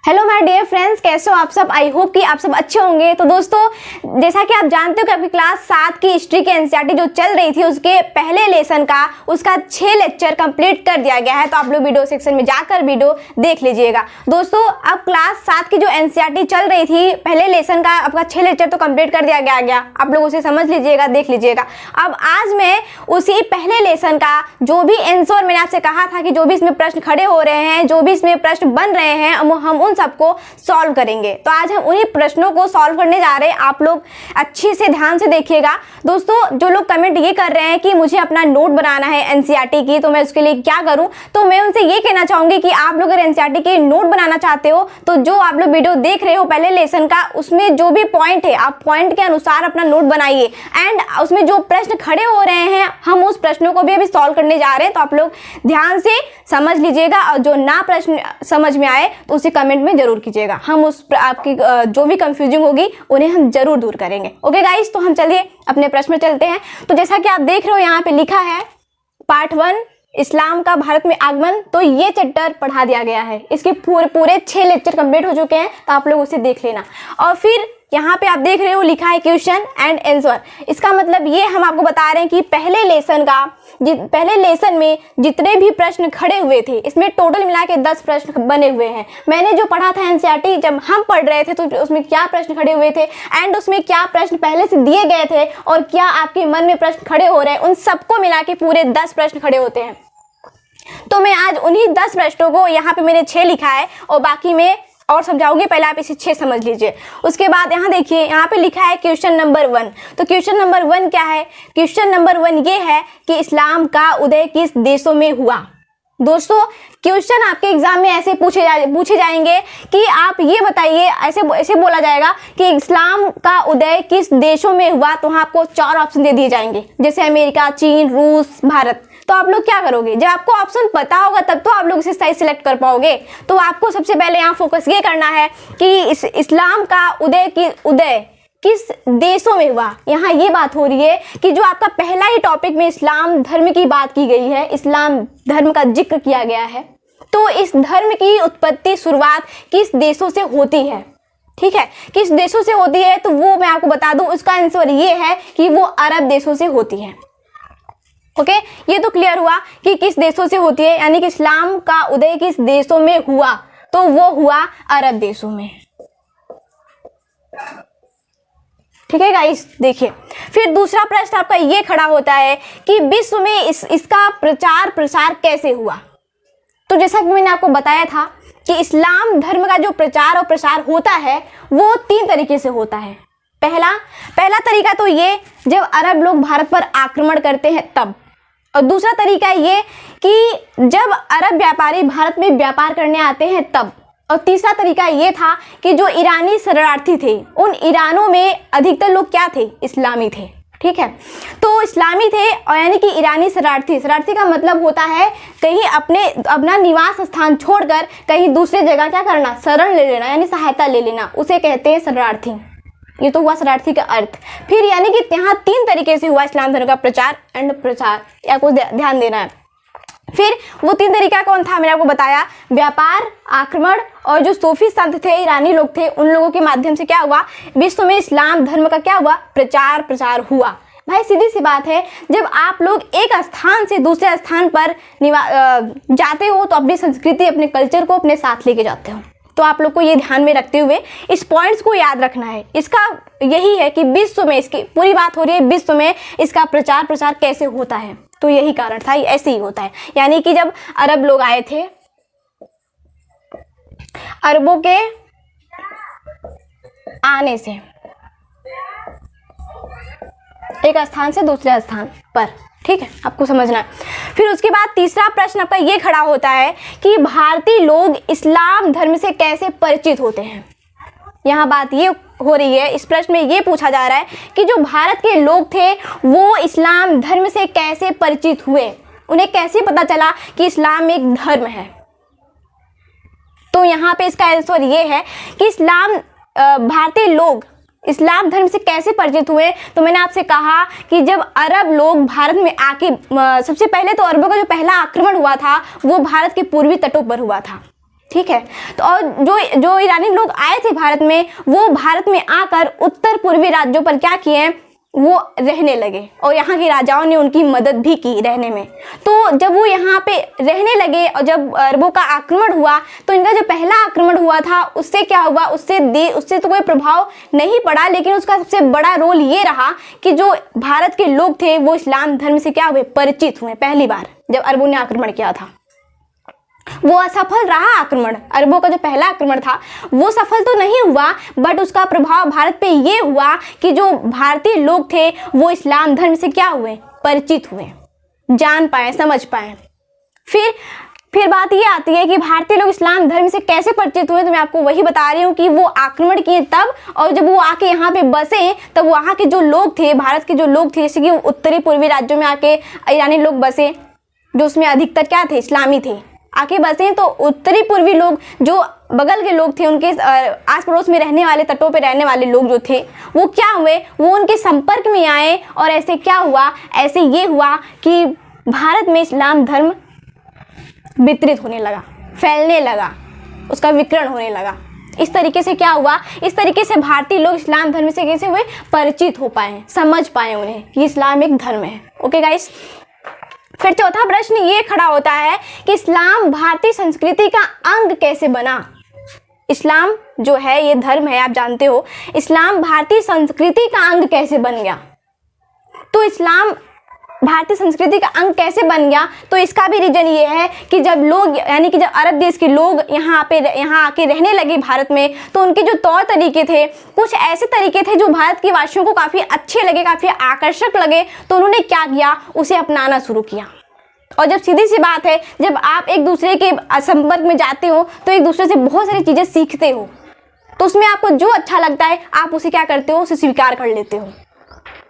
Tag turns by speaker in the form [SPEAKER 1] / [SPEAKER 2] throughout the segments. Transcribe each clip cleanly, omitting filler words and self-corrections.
[SPEAKER 1] Hello my dear friends, कैसे हो आप सब। आई होप कि आप सब अच्छे होंगे। तो दोस्तों, जैसा कि आप जानते हो कि आपकी क्लास 7 की हिस्ट्री की एनसीईआरटी जो चल रही थी उसके पहले लेसन का उसका 6 लेक्चर कंप्लीट कर दिया गया है। तो आप लोग वीडियो सेक्शन में जाकर वीडियो देख लीजिएगा। दोस्तों, अब क्लास 7 की जो एनसीईआरटी चल रही थी पहले लेसन का आपका 6 लेक्चर तो कंप्लीट कर दिया गया। आप लोग उसे समझ लीजिएगा, देख लीजिएगा। अब आज मैं उसी पहले लेसन का जो भी आंसर मैंने आपसे कहा था कि जो भी इसमें प्रश्न खड़े हो रहे हैं, जो भी इसमें प्रश्न बन रहे हैं, हम उन सबको सॉल्व करेंगे। तो आज हम उन्हीं प्रश्नों को सॉल्व करने जा रहे हैं। आप लोग अच्छे से ध्यान से देखिएगा। दोस्तों, जो लोग कमेंट ये कर रहे हैं कि मुझे अपना नोट बनाना है एनसीईआरटी की, तो मैं उसके लिए क्या करूं, तो मैं उनसे ये कहना चाहूंगी कि आप लोग अगर एनसीईआरटी की नोट बनाना चाहते हो तो जो आप लोग वीडियो देख रहे हो पहले लेसन का, उसमें जो भी पॉइंट है आप पॉइंट के अनुसार अपना नोट बनाइए। एंड उसमें जो प्रश्न खड़े हो रहे हैं हम उस प्रश्नों को भी अभी सॉल्व करने जा रहे हैं। तो आप लोग ध्यान से समझ लीजिएगा और जो ना प्रश्न समझ में आए तो उसे कमेंट में जरूर कीजिएगा। हम उस आपकी जो भी कंफ्यूजिंग होगी उन्हें हम जरूर दूर करेंगे। ओके गाइस, तो हम चलिए अपने प्रश्न में चलते हैं। तो जैसा कि आप देख रहे हो यहाँ पे लिखा है पार्ट 1 इस्लाम का भारत में आगमन। तो ये चैप्टर पढ़ा दिया गया है। इसके पूरे 6 लेक्चर कंप्लीट हो चुके हैं, तो आप लोग उसे देख लेना। और फिर यहाँ पे आप देख रहे हो लिखा है क्वेश्चन एंड आंसर। इसका मतलब ये हम आपको बता रहे हैं कि पहले लेसन में जितने भी प्रश्न खड़े हुए थे इसमें टोटल मिला के 10 प्रश्न बने हुए हैं। मैंने जो पढ़ा था एनसीईआरटी जब हम पढ़ रहे थे तो उसमें क्या प्रश्न खड़े हुए थे एंड उसमें क्या प्रश्न पहले से दिए गए थे और क्या आपके मन में प्रश्न खड़े हो रहे हैं, उन सबको मिला के पूरे 10 प्रश्न खड़े होते हैं। तो मैं आज उन्हीं 10 प्रश्नों को, यहाँ पे मैंने 6 लिखा है और बाकी में और समझाऊंगी। पहले आप इसे 6 समझ लीजिए। उसके बाद यहाँ देखिए, यहाँ पे लिखा है क्वेश्चन नंबर 1। तो क्वेश्चन नंबर 1 क्या है? क्वेश्चन नंबर 1 ये है कि इस्लाम का उदय किस देशों में हुआ। दोस्तों, क्वेश्चन आपके एग्जाम में ऐसे पूछे जाएंगे कि आप ये बताइए, ऐसे बोला जाएगा कि इस्लाम का उदय किस देशों में हुआ। तो वहाँ आपको 4 ऑप्शन दे दिए जाएंगे, जैसे अमेरिका, चीन, रूस, भारत। तो आप लोग क्या करोगे? जब आपको ऑप्शन पता होगा तब तो आप लोग इसे सही सिलेक्ट कर पाओगे। तो आपको सबसे पहले यहाँ फोकस ये करना है कि इस्लाम का उदय किस देशों में हुआ। यहाँ ये बात हो रही है कि जो आपका पहला ही टॉपिक में इस्लाम धर्म की बात की गई है, इस्लाम धर्म का जिक्र किया गया है, तो इस धर्म की उत्पत्ति शुरुआत किस देशों से होती है। ठीक है, किस देशों से होती है तो वो मैं आपको बता दूं। उसका आंसर ये है कि वो अरब देशों से होती है। ओके, ये तो क्लियर हुआ कि किस देशों से होती है, यानी कि इस्लाम का उदय किस देशों में हुआ, तो वो हुआ अरब देशों में। ठीक है गाइस, देखिए फिर दूसरा प्रश्न आपका ये खड़ा होता है कि विश्व में इसका प्रचार प्रसार कैसे हुआ। तो जैसा कि मैंने आपको बताया था कि इस्लाम धर्म का जो प्रचार और प्रसार होता है वो 3 तरीके से होता है। पहला तरीका तो ये जब अरब लोग भारत पर आक्रमण करते हैं तब, और दूसरा तरीका ये कि जब अरब व्यापारी भारत में व्यापार करने आते हैं तब, और तीसरा तरीका ये था कि जो ईरानी शरणार्थी थे उन ईरानों में अधिकतर लोग क्या थे? इस्लामी थे। ठीक है, तो इस्लामी थे और यानी कि ईरानी शरणार्थी का मतलब होता है कहीं अपना निवास स्थान छोड़कर कहीं दूसरे जगह क्या करना? शरण ले लेना, यानी सहायता ले लेना, उसे कहते हैं शरणार्थी। ये तो हुआ शरणार्थी का अर्थ। फिर यानी कि यहाँ 3 तरीके से हुआ इस्लाम धर्म का प्रचार एंड प्रसार, आपको ध्यान देना है। फिर वो 3 तरीका कौन था? मैंने आपको बताया, व्यापार, आक्रमण और जो सूफी संत थे, ईरानी लोग थे, उन लोगों के माध्यम से क्या हुआ? विश्व में इस्लाम धर्म का क्या हुआ? प्रचार प्रसार हुआ। भाई सीधी सी बात है, जब आप लोग एक स्थान से दूसरे स्थान पर जाते हो तो अपनी संस्कृति, अपने कल्चर को अपने साथ लेके जाते हो। तो आप लोग को ये ध्यान में रखते हुए इस पॉइंट्स को याद रखना है। इसका यही है कि विश्व में, इसकी पूरी बात हो रही है विश्व में इसका प्रचार प्रसार कैसे होता है। तो यही कारण था, ऐसे ही होता है। यानी कि जब अरब लोग आए थे, अरबों के आने से एक स्थान से दूसरे स्थान पर, ठीक है, आपको समझना है। फिर उसके बाद तीसरा प्रश्न आपका ये खड़ा होता है कि भारतीय लोग इस्लाम धर्म से कैसे परिचित होते हैं। यहाँ बात ये हो रही है, इस प्रश्न में ये पूछा जा रहा है कि जो भारत के लोग थे वो इस्लाम धर्म से कैसे परिचित हुए, उन्हें कैसे पता चला कि इस्लाम एक धर्म है। तो यहाँ पे इसका आंसर ये है कि भारतीय लोग इस्लाम धर्म से कैसे परिचित हुए। तो मैंने आपसे कहा कि जब अरब लोग भारत में आके, सबसे पहले तो अरबों का जो पहला आक्रमण हुआ था वो भारत के पूर्वी तटों पर हुआ था। ठीक है। तो और जो ईरानी लोग आए थे भारत में, वो भारत में आकर उत्तर पूर्वी राज्यों पर क्या किए, वो रहने लगे और यहाँ के राजाओं ने उनकी मदद भी की रहने में। तो जब वो यहाँ पे रहने लगे और जब अरबों का आक्रमण हुआ, तो इनका जो पहला आक्रमण हुआ था उससे क्या हुआ, उससे तो कोई प्रभाव नहीं पड़ा, लेकिन उसका सबसे बड़ा रोल ये रहा कि जो भारत के लोग थे वो इस्लाम धर्म से क्या हुए, परिचित हुए। पहली बार जब अरबों ने आक्रमण किया था, वो असफल रहा आक्रमण। अरबों का जो पहला आक्रमण था वो सफल तो नहीं हुआ, बट उसका प्रभाव भारत पे ये हुआ कि जो भारतीय लोग थे वो इस्लाम धर्म से क्या हुए, परिचित हुए, जान पाए, समझ पाए। फिर बात ये आती है कि भारतीय लोग इस्लाम धर्म से कैसे परिचित हुए। तो मैं आपको वही बता रही हूँ कि वो आक्रमण किए तब, और जब वो आके यहाँ पे बसे तब वहाँ के जो लोग थे, भारत के जो लोग थे, जैसे कि उत्तरी पूर्वी राज्यों में आके ईरानी लोग बसे, जो उसमें अधिकतर क्या थे, इस्लामी थे, आके बसे। तो उत्तरी पूर्वी लोग, जो बगल के लोग थे, उनके आस पड़ोस में रहने वाले, तटों पे रहने वाले लोग जो थे, वो क्या हुए, वो उनके संपर्क में आए। और ऐसे क्या हुआ, ऐसे ये हुआ कि भारत में इस्लाम धर्म वितरित होने लगा, फैलने लगा, उसका विकिरण होने लगा। इस तरीके से क्या हुआ, इस तरीके से भारतीय लोग इस्लाम धर्म से कैसे हुए, परिचित हो पाए, समझ पाए उन्हें कि इस्लाम एक धर्म है। Okay guys. फिर चौथा प्रश्न ये खड़ा होता है कि इस्लाम भारतीय संस्कृति का अंग कैसे बना। इस्लाम जो है ये धर्म है, आप जानते हो, इस्लाम भारतीय संस्कृति का अंग कैसे बन गया। तो इस्लाम भारतीय संस्कृति का अंग कैसे बन गया, तो इसका भी रीजन ये है कि जब लोग, यानी कि जब अरब देश के लोग यहाँ आके रहने लगे भारत में, तो उनके जो तौर तरीके थे, कुछ ऐसे तरीके थे जो भारत के वासियों को काफ़ी अच्छे लगे, काफ़ी आकर्षक लगे। तो उन्होंने क्या किया, उसे अपनाना शुरू किया। और जब सीधी सी बात है, जब आप एक दूसरे के संपर्क में जाते हो तो एक दूसरे से बहुत सारी चीज़ें सीखते हो, तो उसमें आपको जो अच्छा लगता है आप उसे क्या करते हो, उसे स्वीकार कर लेते हो।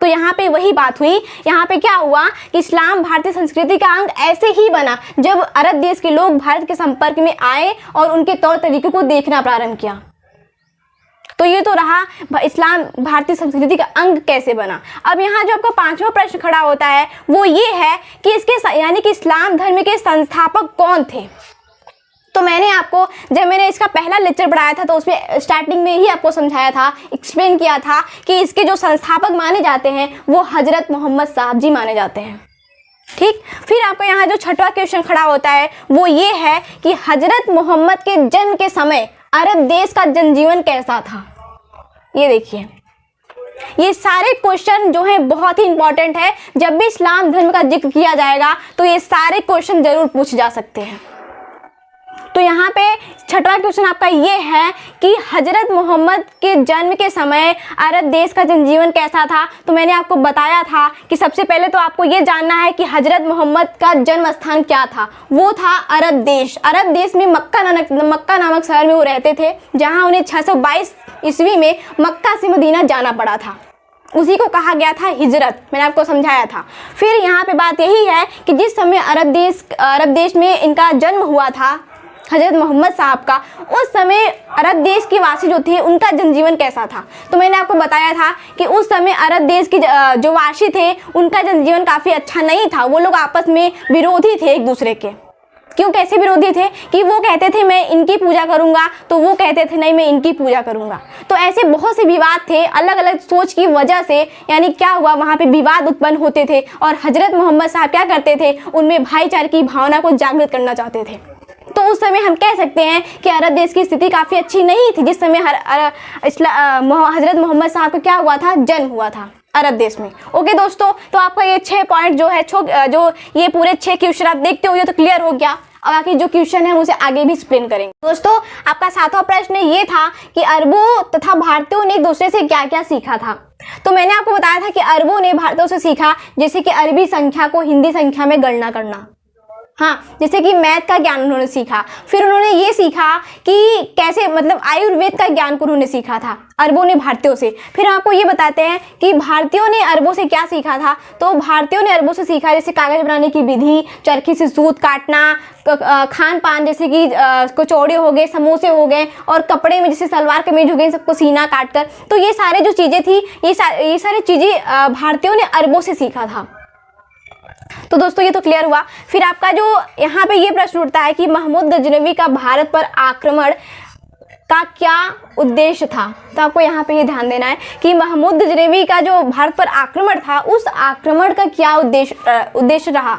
[SPEAKER 1] तो यहाँ पे वही बात हुई। यहाँ पे क्या हुआ कि इस्लाम भारतीय संस्कृति का अंग ऐसे ही बना जब अरब देश के लोग भारत के संपर्क में आए और उनके तौर तरीकों को देखना प्रारंभ किया। तो ये तो रहा इस्लाम भारतीय संस्कृति का अंग कैसे बना। अब यहाँ जो आपका पांचवा प्रश्न खड़ा होता है वो ये है कि इसके, यानी कि इस्लाम धर्म के संस्थापक कौन थे। तो मैंने आपको, जब मैंने इसका पहला लेक्चर पढ़ाया था, तो उसमें स्टार्टिंग में ही आपको समझाया था, एक्सप्लेन किया था कि इसके जो संस्थापक माने जाते हैं वो हजरत मोहम्मद साहब जी माने जाते हैं। ठीक। फिर आपको यहाँ जो छठवां क्वेश्चन खड़ा होता है वो ये है कि हजरत मोहम्मद के जन्म के समय अरब देश का जनजीवन कैसा था। ये देखिए, ये सारे क्वेश्चन जो हैं बहुत ही इंपॉर्टेंट है। जब भी इस्लाम धर्म का जिक्र किया जाएगा तो ये सारे क्वेश्चन जरूर पूछे जा सकते हैं। तो यहाँ पे छठवां क्वेश्चन आपका ये है कि हजरत मोहम्मद के जन्म के समय अरब देश का जनजीवन कैसा था। तो मैंने आपको बताया था कि सबसे पहले तो आपको ये जानना है कि हजरत मोहम्मद का जन्म स्थान क्या था। वो था अरब देश। अरब देश में मक्का नामक शहर में वो रहते थे, जहाँ उन्हें 622 ईस्वी में मक्का से मदीना जाना पड़ा था। उसी को कहा गया था हिजरत, मैंने आपको समझाया था। फिर यहाँ पे बात यही है कि जिस समय अरब देश में इनका जन्म हुआ था हजरत मोहम्मद साहब का, उस समय अरब देश के वासी जो थे उनका जनजीवन कैसा था। तो मैंने आपको बताया था कि उस समय अरब देश के जो वासी थे उनका जनजीवन काफ़ी अच्छा नहीं था। वो लोग आपस में विरोधी थे एक दूसरे के। क्यों, कैसे विरोधी थे कि वो कहते थे मैं इनकी पूजा करूंगा, तो वो कहते थे नहीं मैं इनकी पूजा करूंगा। तो ऐसे बहुत से विवाद थे, अलग अलग सोच की वजह से, यानी क्या हुआ, वहाँ पे विवाद उत्पन्न होते थे। और हजरत मोहम्मद साहब क्या करते थे, उनमें भाईचारे की भावना को जागृत करना चाहते थे। तो उस समय हम कह सकते हैं कि अरब देश की स्थिति काफ़ी अच्छी नहीं थी जिस समय हजरत मोहम्मद साहब का क्या हुआ था, जन्म हुआ था अरब देश में। ओके दोस्तों, तो आपका ये 6 पॉइंट जो है, जो ये पूरे 6 क्वेश्चन आप देखते हो ये तो क्लियर हो गया। और बाकी जो क्वेश्चन है उसे आगे भी एक्सप्लेन करेंगे। दोस्तों आपका 7वां प्रश्न ये था कि अरबों तथा भारतीयों ने एक दूसरे से क्या क्या सीखा था। तो मैंने आपको बताया था कि अरबों ने भारतीयों से सीखा जैसे कि अरबी संख्या को हिंदी संख्या में गणना करना, हाँ, जैसे कि मैथ का ज्ञान उन्होंने सीखा। फिर उन्होंने ये सीखा कि कैसे, मतलब आयुर्वेद का ज्ञान को उन्होंने सीखा था अरबों ने भारतीयों से। फिर आपको ये बताते हैं कि भारतीयों ने अरबों से क्या सीखा था। तो भारतीयों ने अरबों से सीखा जैसे कागज बनाने की विधि, चरखी से सूत काटना, खान पान जैसे कि कचौड़े हो गए, समोसे हो गए, और कपड़े में जैसे सलवार कमीज हो गई, सबको सीना काट कर। तो ये सारे जो चीज़ें थी, ये सारी चीज़ें भारतीयों ने अरबों से सीखा था। तो दोस्तों ये तो क्लियर हुआ। फिर आपका जो यहाँ पे ये प्रश्न उठता है कि महमूद गजनवी का भारत पर आक्रमण का क्या उद्देश्य था। तो आपको यहाँ पे ये ध्यान देना है कि महमूद गजनवी का जो भारत पर आक्रमण था, उस आक्रमण का क्या उद्देश्य रहा।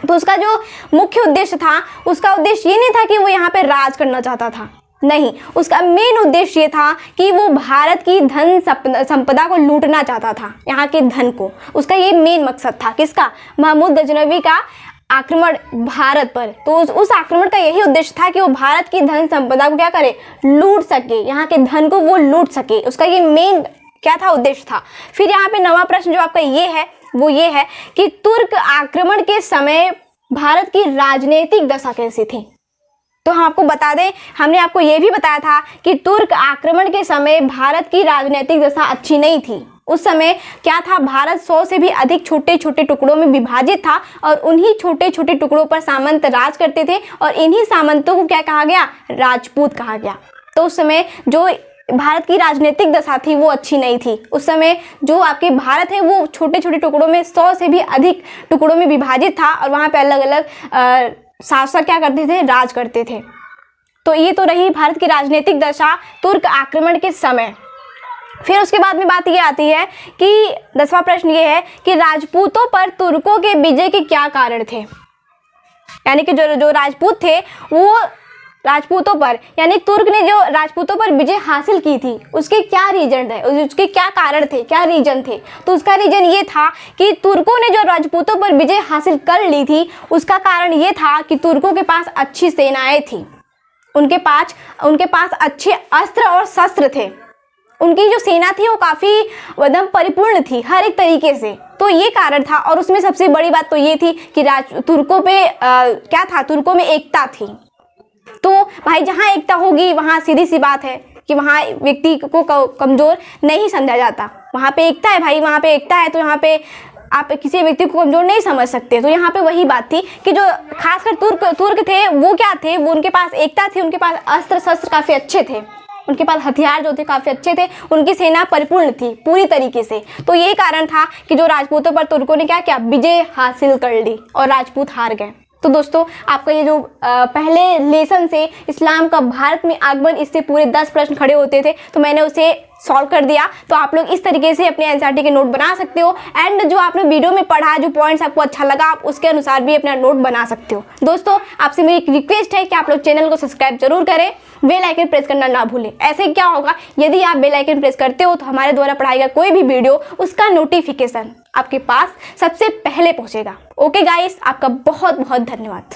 [SPEAKER 1] तो उसका जो मुख्य उद्देश्य था, उसका उद्देश्य ये नहीं था कि वो यहाँ पे राज करना चाहता था, नहीं, उसका मेन उद्देश्य ये था कि वो भारत की धन संपदा को लूटना चाहता था, यहाँ के धन को। उसका ये मेन मकसद था, किसका, महमूद गजनवी का आक्रमण भारत पर। तो उस आक्रमण का यही उद्देश्य था कि वो भारत की धन संपदा को क्या करे, लूट सके, यहाँ के धन को वो लूट सके। उसका ये मेन क्या था, उद्देश्य था। फिर यहाँ पे नवा प्रश्न जो आपका ये है वो ये है कि तुर्क आक्रमण के समय भारत की राजनीतिक दशा कैसी थी। तो हम आपको बता दें, हमने आपको ये भी बताया था कि तुर्क आक्रमण के समय भारत की राजनीतिक दशा अच्छी नहीं थी। उस समय क्या था, भारत 100 से भी अधिक छोटे छोटे टुकड़ों में विभाजित था और उन्हीं छोटे छोटे टुकड़ों पर सामंत राज करते थे और इन्हीं सामंतों को क्या कहा गया, राजपूत कहा गया। तो उस समय जो भारत की राजनीतिक दशा थी वो अच्छी नहीं थी। उस समय जो आपके भारत है वो छोटे छोटे टुकड़ों में 100 से भी अधिक टुकड़ों में विभाजित था और वहाँ पे अलग अलग शासक क्या करते थे, राज करते थे। तो ये तो रही भारत की राजनीतिक दशा तुर्क आक्रमण के समय। फिर उसके बाद में बात ये आती है कि 10वां प्रश्न ये है कि राजपूतों पर तुर्कों के विजय के क्या कारण थे। यानी कि जो राजपूत थे वो राजपूतों पर, यानी तुर्क ने जो राजपूतों पर विजय हासिल की थी उसके क्या रीजन थे, उसके क्या कारण थे, क्या रीजन थे। तो उसका रीजन ये था कि तुर्कों ने जो राजपूतों पर विजय हासिल कर ली थी उसका कारण ये था कि तुर्कों के पास अच्छी सेनाएं थी, उनके पास अच्छे अस्त्र और शस्त्र थे, उनकी जो सेना थी वो काफ़ी एकदम परिपूर्ण थी हर एक तरीके से। तो ये कारण था। और उसमें सबसे बड़ी बात तो ये थी कि तुर्कों पे क्या था, तुर्कों में एकता थी। तो भाई जहाँ एकता होगी वहाँ सीधी सी बात है कि वहाँ व्यक्ति को कमज़ोर नहीं समझा जाता। वहाँ पे एकता है भाई, वहाँ पे एकता है तो यहाँ पे आप किसी व्यक्ति को कमज़ोर नहीं समझ सकते। तो यहाँ पे वही बात थी कि जो खासकर तुर्क थे वो क्या थे, वो उनके पास एकता थी, उनके पास अस्त्र शस्त्र काफ़ी अच्छे थे, उनके पास हथियार जो थे काफ़ी अच्छे थे, उनकी सेना परिपूर्ण थी पूरी तरीके से। तो ये कारण था कि जो राजपूतों पर तुर्कों ने क्या किया, विजय हासिल कर ली और राजपूत हार गए। तो दोस्तों आपका ये जो पहले लेसन से इस्लाम का भारत में आगमन, इससे पूरे 10 प्रश्न खड़े होते थे, तो मैंने उसे सॉल्व कर दिया। तो आप लोग इस तरीके से अपने एनसीईआरटी के नोट बना सकते हो एंड जो आपने वीडियो में पढ़ा, जो पॉइंट्स आपको अच्छा लगा, आप उसके अनुसार भी अपना नोट बना सकते हो। दोस्तों आपसे मेरी एक रिक्वेस्ट है कि आप लोग चैनल को सब्सक्राइब जरूर करें, बेल आइकन प्रेस करना ना भूलें। ऐसे क्या होगा, यदि आप बेल आइकन प्रेस करते हो तो हमारे द्वारा पढ़ाई गया कोई भी वीडियो, उसका नोटिफिकेशन आपके पास सबसे पहले पहुंचेगा। ओके गाइस, आपका बहुत बहुत धन्यवाद।